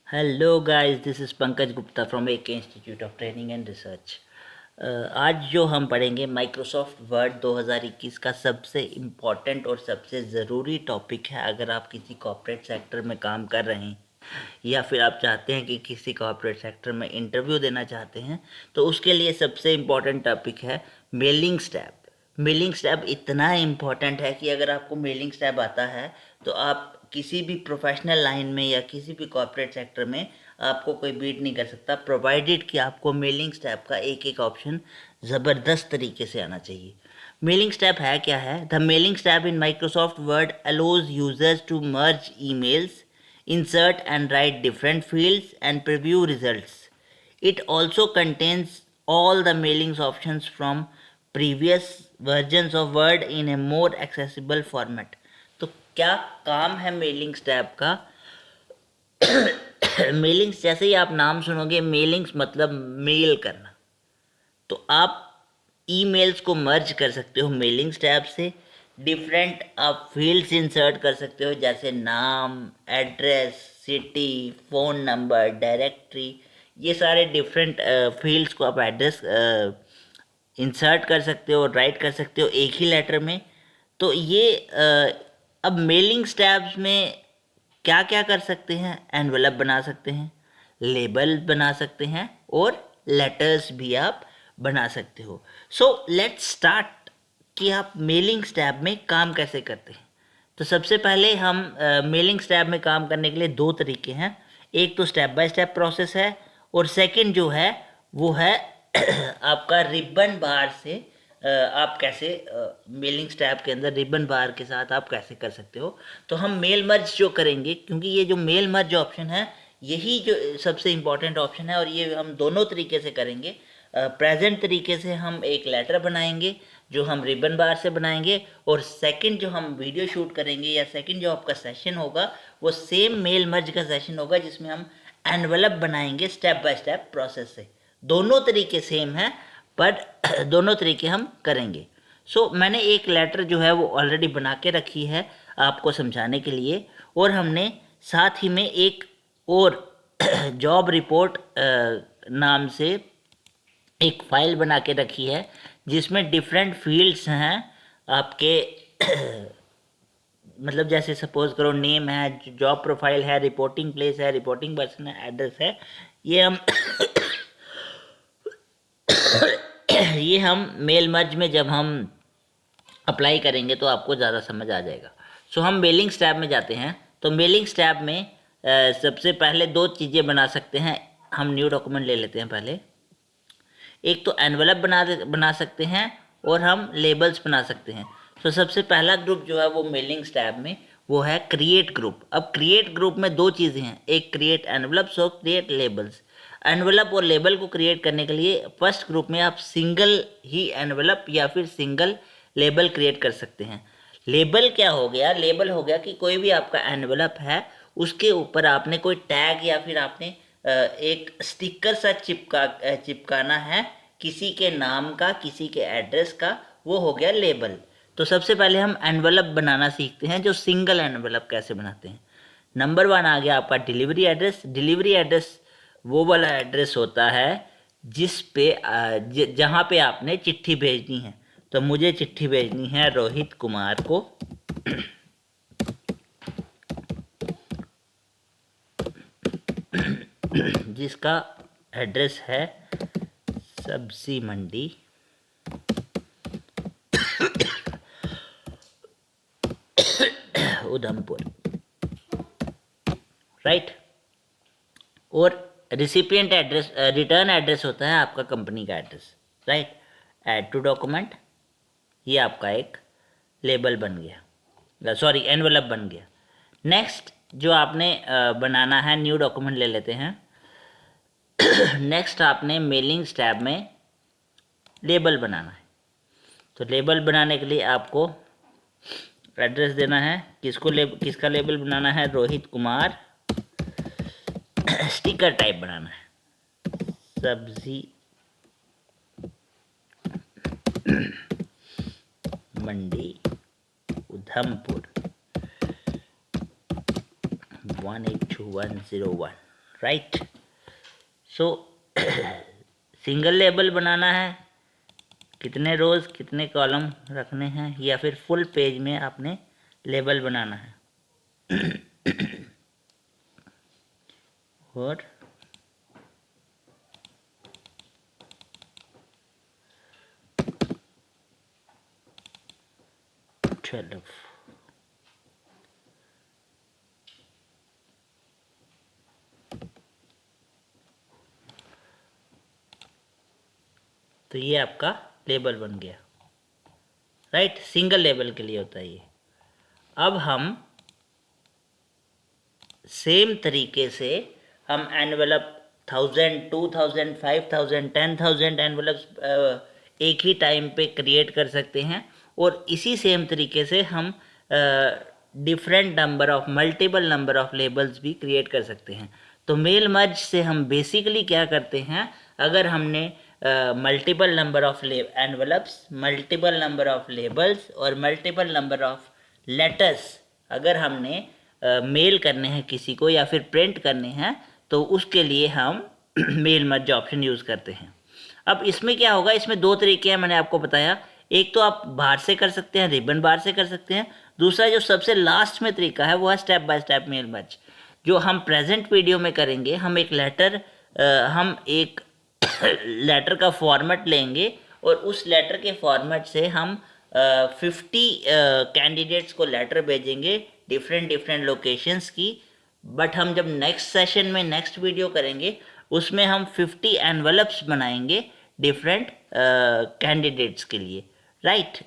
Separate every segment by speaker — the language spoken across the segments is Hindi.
Speaker 1: Hello guys, this is Pankaj Gupta from AK institute of training and research. आज जो हम पढ़ेंगे माइक्रोसॉफ्ट वर्ड 2021 का सबसे इम्पॉर्टेंट और सबसे ज़रूरी टॉपिक है। अगर आप किसी कॉर्पोरेट सेक्टर में काम कर रहे हैं या फिर आप चाहते हैं कि किसी कॉर्पोरेट सेक्टर में इंटरव्यू देना चाहते हैं, तो उसके लिए सबसे इम्पॉर्टेंट टॉपिक है मेलिंग स्टैब। मेलिंग स्टैब इतना इम्पॉर्टेंट है कि अगर आपको मेलिंग स्टैब आता है तो आप किसी भी प्रोफेशनल लाइन में या किसी भी कॉर्पोरेट सेक्टर में आपको कोई बीट नहीं कर सकता, प्रोवाइडेड कि आपको मेलिंग स्टैब का एक एक ऑप्शन ज़बरदस्त तरीके से आना चाहिए। मेलिंग स्टैब है क्या है? The mailing tab in Microsoft Word allows users to merge emails, insert and write different fields and preview results. It also contains all the mailings options from previous versions of Word in a more accessible format. तो क्या काम है मेलिंग्स टैब का? मेलिंग्स जैसे ही आप नाम सुनोगे, मेलिंग्स मतलब मेल करना। तो आप ईमेल्स को मर्ज कर सकते हो मेलिंग्स टैब से। डिफरेंट आप फील्ड्स इंसर्ट कर सकते हो, जैसे नाम, address, city, phone number, directory. ये सारे डिफरेंट फील्ड्स को आप एड्रेस इंसर्ट कर सकते हो, राइट कर सकते हो एक ही लेटर में। तो ये अब मेलिंग स्टैब्स में क्या क्या कर सकते हैं? एनवेलप बना सकते हैं, लेबल बना सकते हैं और लेटर्स भी आप बना सकते हो। सो लेट्स स्टार्ट कि आप मेलिंग स्टैब में काम कैसे करते हैं। तो सबसे पहले हम मेलिंग स्टैब में काम करने के लिए दो तरीके हैं। एक तो स्टेप बाय स्टेप प्रोसेस है और सेकंड जो है वो है आपका रिबन बार से आप कैसे मेलिंग स्टैब के अंदर रिबन बार के साथ आप कैसे कर सकते हो। तो हम मेल मर्ज जो करेंगे, क्योंकि ये जो मेल मर्ज ऑप्शन है यही जो सबसे इम्पॉर्टेंट ऑप्शन है और ये हम दोनों तरीके से करेंगे। प्रेजेंट तरीके से हम एक लेटर बनाएंगे जो हम रिबन बार से बनाएंगे, और सेकंड जो हम वीडियो शूट करेंगे या सेकंड जो आपका सेशन होगा वो सेम मेल मर्ज का सेशन होगा जिसमें हम एनवलप बनाएंगे स्टेप बाय स्टेप प्रोसेस से। दोनों तरीके सेम है पर दोनों तरीके हम करेंगे। सो मैंने एक लेटर जो है वो ऑलरेडी बना के रखी है आपको समझाने के लिए, और हमने साथ ही में एक और जॉब रिपोर्ट नाम से एक फाइल बना के रखी है जिसमें डिफरेंट फील्ड्स हैं आपके। मतलब जैसे सपोज करो नेम है, जॉब प्रोफाइल है, रिपोर्टिंग प्लेस है, रिपोर्टिंग पर्सन है, एड्रेस है। ये हम ये हम मेल मर्ज में जब हम अप्लाई करेंगे तो आपको ज़्यादा समझ आ जाएगा। सो हम मेलिंग स्टैब में जाते हैं। तो मेलिंग स्टैब में सबसे पहले दो चीज़ें बना सकते हैं। हम न्यू डॉक्यूमेंट ले लेते हैं पहले। एक तो एनवलप बना सकते हैं और हम लेबल्स बना सकते हैं। तो सबसे पहला ग्रुप जो है वो मेलिंग स्टैब में वो है क्रिएट ग्रुप। अब क्रिएट ग्रुप में दो चीज़ें हैं, एक क्रिएट एनवलप्स और क्रिएट लेबल्स। एनवलप और लेबल को क्रिएट करने के लिए फर्स्ट ग्रुप में आप सिंगल ही एनवलप या फिर सिंगल लेबल क्रिएट कर सकते हैं। लेबल क्या हो गया? लेबल हो गया कि कोई भी आपका एनवलप है उसके ऊपर आपने कोई टैग या फिर आपने एक स्टिकर सा चिपकाना है किसी के नाम का, किसी के एड्रेस का, वो हो गया लेबल। तो सबसे पहले हम एनवलप बनाना सीखते हैं, जो सिंगल एनवलप कैसे बनाते हैं। नंबर वन आ गया आपका डिलीवरी एड्रेस। डिलीवरी एड्रेस वो वाला एड्रेस होता है जिस पे जहाँ पे आपने चिट्ठी भेजनी है। तो मुझे चिट्ठी भेजनी है रोहित कुमार को जिसका एड्रेस है सब्जी मंडी उधमपुर, राइट। और रिसिपिएंट एड्रेस, रिटर्न एड्रेस होता है आपका कंपनी का address, right. Add to document, ये आपका एक लेबल बन गया, सॉरी एनवलप बन गया। नेक्स्ट जो आपने बनाना है, न्यू डॉक्यूमेंट ले लेते हैं। नेक्स्ट आपने मेलिंग स्टैब में लेबल बनाना है। तो लेबल बनाने के लिए आपको एड्रेस देना है, किसका लेबल बनाना है? रोहित कुमार। स्टिकर टाइप बनाना है, सब्जी मंडी Udhampur 182101, right. So single label बनाना है, कितने रोज़ कितने कॉलम रखने हैं, या फिर फुल पेज में आपने लेबल बनाना है। और चलो तो ये आपका लेबल बन गया, राइट। सिंगल लेबल के लिए होता है ये। अब हम सेम तरीके से हम एनवेलप 1000, 2000, 5000, 10,000 एनवेलप्स एक ही टाइम पे क्रिएट कर सकते हैं, और इसी सेम तरीके से हम different number of multiple number of labels भी क्रिएट कर सकते हैं। तो मेल मर्ज से हम बेसिकली क्या करते हैं, अगर हमने multiple number of envelopes, multiple number of labels और मल्टीपल नंबर ऑफ लेटर्स अगर हमने मेल करने हैं किसी को या फिर प्रिंट करने हैं, तो उसके लिए हम मेल मर्ज ऑप्शन यूज़ करते हैं। अब इसमें क्या होगा, इसमें दो तरीके हैं, मैंने आपको बताया। एक तो आप बाहर से कर सकते हैं, रिबन बार से कर सकते हैं। दूसरा जो सबसे लास्ट में तरीका है वो है step by step mail merge, जो हम प्रेजेंट वीडियो में करेंगे। हम एक लेटर का फॉर्मेट लेंगे, और उस लेटर के फॉर्मेट से हम 50 कैंडिडेट्स को लेटर भेजेंगे डिफरेंट डिफरेंट लोकेशंस की। बट हम जब नेक्स्ट सेशन में नेक्स्ट वीडियो करेंगे, उसमें हम 50 एनवलप्स बनाएंगे डिफरेंट कैंडिडेट्स के लिए, राइट।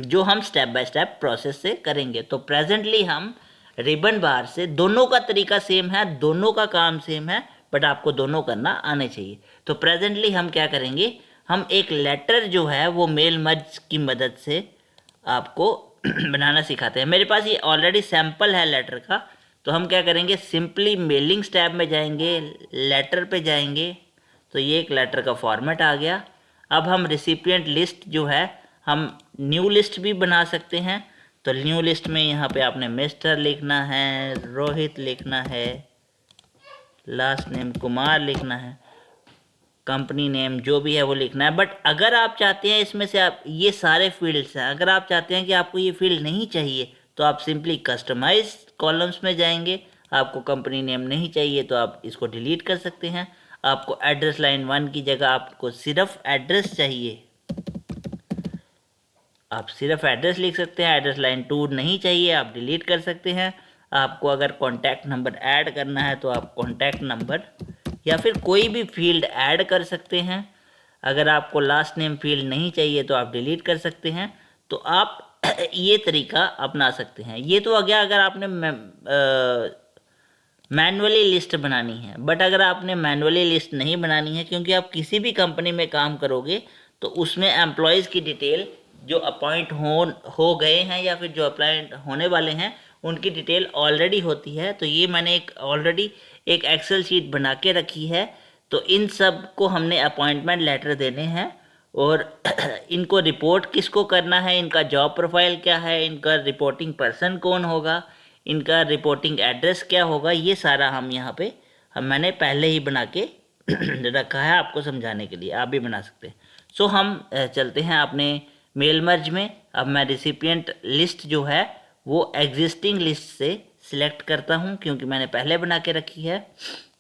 Speaker 1: जो हम स्टेप बाय स्टेप प्रोसेस से करेंगे। तो प्रेजेंटली हम रिबन बार से, दोनों का तरीका सेम है, दोनों का काम सेम है, बट आपको दोनों करना आने चाहिए। तो प्रेजेंटली हम क्या करेंगे, हम एक लेटर जो है वो मेल मर्ज की मदद से आपको बनाना सिखाते हैं। मेरे पास ये ऑलरेडी सैंपल है लेटर का। तो हम क्या करेंगे, सिंपली मेलिंग्स टैब में जाएंगे, लेटर पे जाएंगे, तो ये एक लेटर का फॉर्मेट आ गया। अब हम रिसिपिएंट लिस्ट जो है, हम न्यू लिस्ट भी बना सकते हैं। तो न्यू लिस्ट में यहाँ पे आपने मिस्टर लिखना है, रोहित लिखना है, लास्ट नेम कुमार लिखना है, कंपनी नेम जो भी है वो लिखना है। बट अगर आप चाहते हैं इसमें से, आप ये सारे फील्ड्स हैं, अगर आप चाहते हैं कि आपको ये फील्ड नहीं चाहिए, तो आप सिंपली कस्टमाइज कॉलम्स में जाएंगे। आपको कंपनी नेम नहीं चाहिए तो आप इसको डिलीट कर सकते हैं। आपको एड्रेस लाइन 1 की जगह आपको सिर्फ एड्रेस चाहिए, आप सिर्फ एड्रेस लिख सकते हैं। एड्रेस लाइन 2 नहीं चाहिए, आप डिलीट कर सकते हैं। आपको अगर कॉन्टैक्ट नंबर ऐड करना है तो आप कॉन्टैक्ट नंबर या फिर कोई भी फील्ड ऐड कर सकते हैं। अगर आपको लास्ट नेम फील्ड नहीं चाहिए तो आप डिलीट कर सकते हैं। तो आप ये तरीका अपना सकते हैं। ये तो आ गया अगर आपने मैनुअली लिस्ट बनानी है। बट अगर आपने मैनुअली लिस्ट नहीं बनानी है, क्योंकि आप किसी भी कंपनी में काम करोगे तो उसमें एम्प्लॉयज़ की डिटेल जो अपॉइंट हो गए हैं या फिर जो अपॉइंट होने वाले हैं, उनकी डिटेल ऑलरेडी होती है। तो ये मैंने ऑलरेडी एक एक्सेल शीट बना के रखी है। तो इन सब को हमने अपॉइंटमेंट लेटर देने हैं, और इनको रिपोर्ट किसको करना है, इनका जॉब प्रोफाइल क्या है, इनका रिपोर्टिंग पर्सन कौन होगा, इनका रिपोर्टिंग एड्रेस क्या होगा, ये सारा हम यहाँ पे मैंने पहले ही बना के रखा है आपको समझाने के लिए। आप भी बना सकते हैं। सो हम चलते हैं अपने मेल मर्ज में। अब मैं रिसिपिएंट लिस्ट जो है वो एग्जिस्टिंग लिस्ट से सिलेक्ट करता हूँ, क्योंकि मैंने पहले बना के रखी है।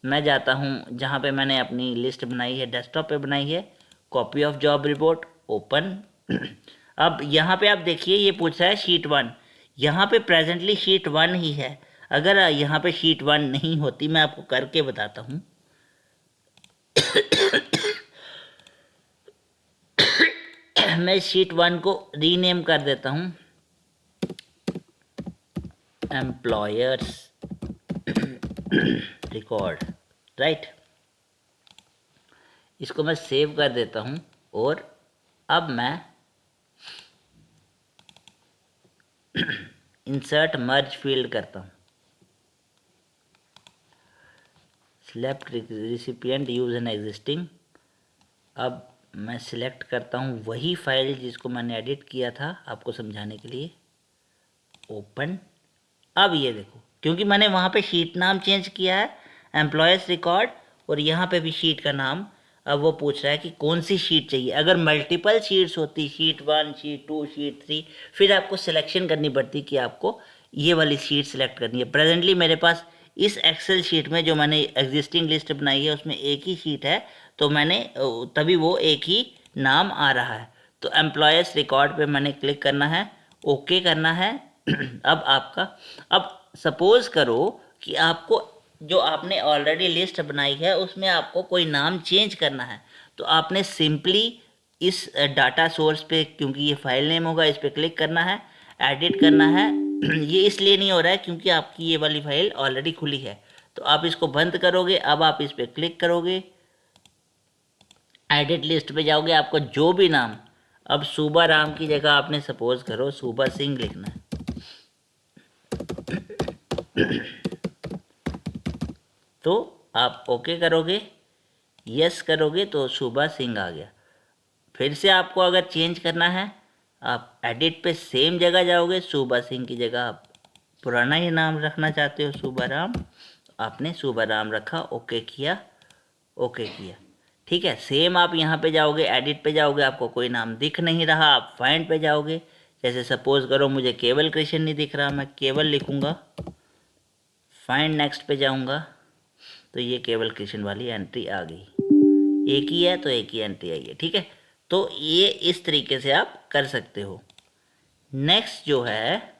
Speaker 1: मैं जाता हूँ जहाँ पे मैंने अपनी लिस्ट बनाई है, डेस्कटॉप पे बनाई है, copy of job report, open. अब यहाँ पे आप देखिए ये पूछ रहा है शीट 1। यहाँ पे प्रेजेंटली शीट 1 ही है। अगर यहाँ पे शीट 1 नहीं होती, मैं आपको करके बताता हूँ। मैं शीट 1 को रीनेम कर देता हूँ एम्प्लॉयर्स रिकॉर्ड, राइट। इसको मैं सेव कर देता हूँ, और अब मैं इंसर्ट मर्ज फील्ड करता हूँ। Select recipient use an existing. अब मैं सिलेक्ट करता हूँ वही फाइल जिसको मैंने एडिट किया था आपको समझाने के लिए, ओपन। अब ये देखो, क्योंकि मैंने वहाँ पे शीट नाम चेंज किया है, एम्प्लॉयज़ रिकॉर्ड, और यहाँ पे भी शीट का नाम। अब वो पूछ रहा है कि कौन सी शीट चाहिए। अगर मल्टीपल शीट्स होती, शीट 1, शीट 2, शीट 3, फिर आपको सिलेक्शन करनी पड़ती कि आपको ये वाली शीट सेलेक्ट करनी है। प्रेजेंटली मेरे पास इस एक्सेल शीट में जो मैंने एग्जिस्टिंग लिस्ट बनाई है उसमें एक ही शीट है, तो मैंने तभी वो एक ही नाम आ रहा है। तो एम्प्लॉयज़ रिकॉर्ड पे मैंने क्लिक करना है, ओके करना है। अब सपोज करो कि आपको जो आपने ऑलरेडी लिस्ट बनाई है उसमें आपको कोई नाम चेंज करना है, तो आपने सिंपली इस डाटा सोर्स पे, क्योंकि ये फाइल नेम होगा, इस पर क्लिक करना है, एडिट करना है। ये इसलिए नहीं हो रहा है क्योंकि आपकी ये वाली फाइल ऑलरेडी खुली है, तो आप इसको बंद करोगे। अब आप इस पर क्लिक करोगे, एडिट लिस्ट पे जाओगे, आपको जो भी नाम, अब सूबा राम की जगह आपने सपोज करो सूबा सिंह लिखना है, तो आप ओके करोगे, यस करोगे तो सूबा सिंह आ गया। फिर से आपको अगर चेंज करना है, आप एडिट पे सेम जगह जाओगे, सूबा सिंह की जगह आप पुराना ही नाम रखना चाहते हो सूबा राम, आपने सूबा राम रखा, ओके किया, ओके किया, ठीक है। सेम आप यहाँ पे जाओगे, एडिट पे जाओगे, आपको कोई नाम दिख नहीं रहा, आप फाइंड पे जाओगे। जैसे सपोज करो मुझे केवल कृष्ण नहीं दिख रहा, मैं केवल लिखूँगा, फाइंड नेक्स्ट पे जाऊँगा, तो ये केवल कृष्ण वाली एंट्री आ गई। एक ही है तो एक ही एंट्री आई है, ठीक है। तो ये इस तरीके से आप कर सकते हो। नेक्स्ट जो है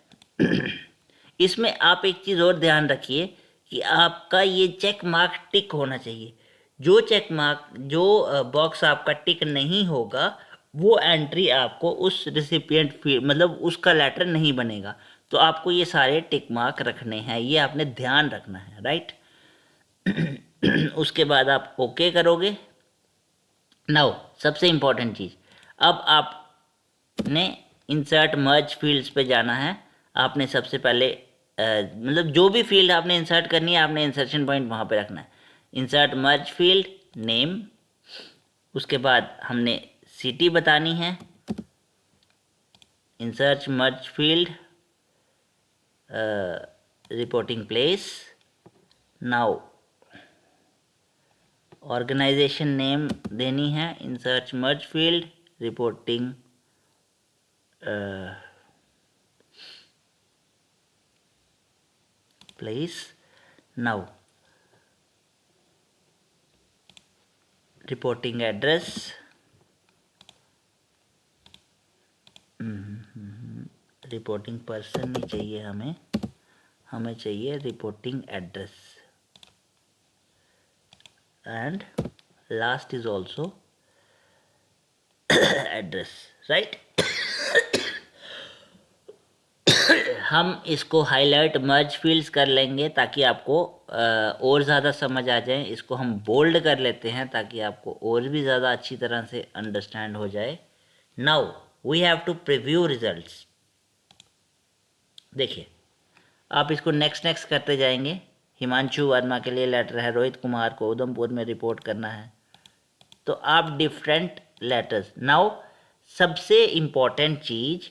Speaker 1: इसमें आप एक चीज़ और ध्यान रखिए कि आपका ये चेक मार्क टिक होना चाहिए। जो चेक मार्क, जो बॉक्स आपका टिक नहीं होगा, वो एंट्री आपको उस रिसिपिएंट फील्ड, मतलब उसका लेटर नहीं बनेगा। तो आपको ये सारे टिक मार्क रखने हैं, ये आपने ध्यान रखना है, राइट। उसके बाद आप ओके करोगे। नाउ सबसे इम्पोर्टेंट चीज़, अब आपने इंसर्ट मर्ज फील्ड्स पे जाना है। आपने सबसे पहले मतलब जो भी फील्ड आपने इंसर्ट करनी है, आपने इंसर्शन पॉइंट वहाँ पे रखना है। इंसर्ट मर्ज फील्ड नेम, उसके बाद हमने सिटी बतानी है, insert merge field reporting place. Now organization name देनी है, insert merge field reporting place. Now reporting address, reporting person नहीं चाहिए हमें, हमें चाहिए reporting address, and last is also address, right. हम इसको हाईलाइट मर्ज फील्ड्स कर लेंगे ताकि आपको और ज़्यादा समझ आ जाए। इसको हम बोल्ड कर लेते हैं ताकि आपको और भी ज़्यादा अच्छी तरह से अंडरस्टैंड हो जाए। Now we have to preview results. देखिए, आप इसको नेक्स्ट नेक्स्ट करते जाएंगे। हिमांशु वर्मा के लिए लेटर है, रोहित कुमार को उधमपुर में रिपोर्ट करना है, तो आप डिफरेंट लेटर्स। नाउ सबसे इम्पॉर्टेंट चीज़,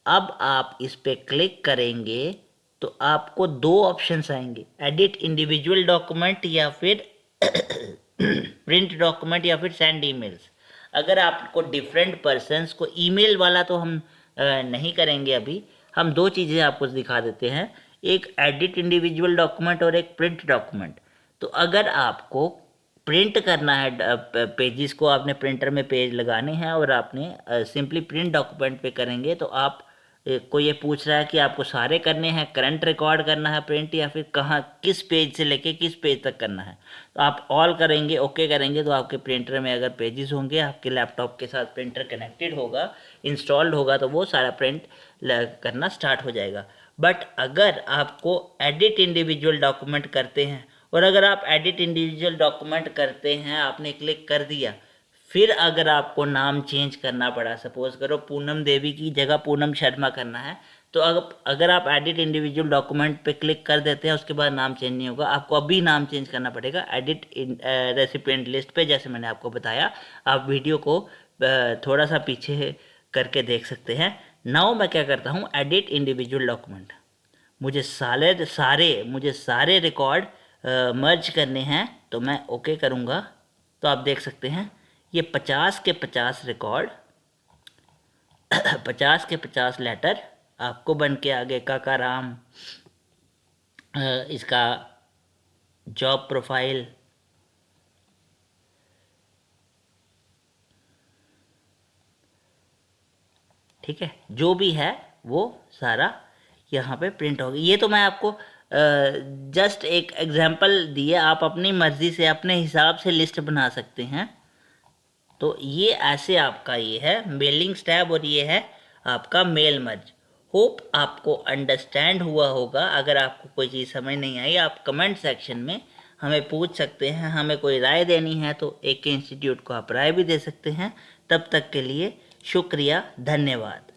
Speaker 1: अब आप इस पर क्लिक करेंगे तो आपको दो ऑप्शंस आएंगे, एडिट इंडिविजुअल डॉक्यूमेंट या फिर प्रिंट डॉक्यूमेंट या फिर सेंड ईमेल्स। अगर आपको डिफरेंट पर्सन्स को ईमेल वाला तो हम नहीं करेंगे अभी, हम दो चीज़ें आपको दिखा देते हैं, एक एडिट इंडिविजुअल डॉक्यूमेंट और एक प्रिंट डॉक्यूमेंट। तो अगर आपको प्रिंट करना है पेजेस को, आपने प्रिंटर में पेज लगाने हैं और आपने सिंपली प्रिंट डॉक्यूमेंट पे करेंगे, तो आप को ये पूछ रहा है कि आपको सारे करने हैं, करंट रिकॉर्ड करना है प्रिंट, या फिर कहाँ किस पेज से लेके किस पेज तक करना है। तो आप ऑल करेंगे, ओके करेंगे, तो आपके प्रिंटर में अगर पेजेस होंगे, आपके लैपटॉप के साथ प्रिंटर कनेक्टेड होगा, इंस्टॉल्ड होगा, तो वो सारा प्रिंट करना स्टार्ट हो जाएगा। बट अगर आपको एडिट इंडिविजुअल डॉक्यूमेंट करते हैं, और अगर आप एडिट इंडिविजुअल डॉक्यूमेंट करते हैं, आपने क्लिक कर दिया, फिर अगर आपको नाम चेंज करना पड़ा, सपोज करो पूनम देवी की जगह पूनम शर्मा करना है, तो अगर आप एडिट इंडिविजुअल डॉक्यूमेंट पे क्लिक कर देते हैं, उसके बाद नाम चेंज नहीं होगा, आपको अभी नाम चेंज करना पड़ेगा एडिट रेसिपिएंट लिस्ट पे, जैसे मैंने आपको बताया। आप वीडियो को थोड़ा सा पीछे करके देख सकते हैं। नाउ मैं क्या करता हूँ, एडिट इंडिविजुअल डॉक्यूमेंट, मुझे सारे रिकॉर्ड मर्ज करने हैं तो मैं ओके करूँगा। तो आप देख सकते हैं ये 50 के 50 रिकॉर्ड 50 के 50 लेटर आपको बन के आगे काकाराम इसका जॉब प्रोफाइल, ठीक है, जो भी है वो सारा यहाँ पे प्रिंट होगी। ये तो मैं आपको जस्ट एक एग्जांपल दिए, आप अपनी मर्ज़ी से अपने हिसाब से लिस्ट बना सकते हैं। तो ये ऐसे आपका ये है मेलिंग्स टैब और ये है आपका मेल मर्ज। होप आपको अंडरस्टैंड हुआ होगा। अगर आपको कोई चीज़ समझ नहीं आई आप कमेंट सेक्शन में हमें पूछ सकते हैं, हमें कोई राय देनी है तो AK इंस्टीट्यूट को आप राय भी दे सकते हैं। तब तक के लिए शुक्रिया, धन्यवाद।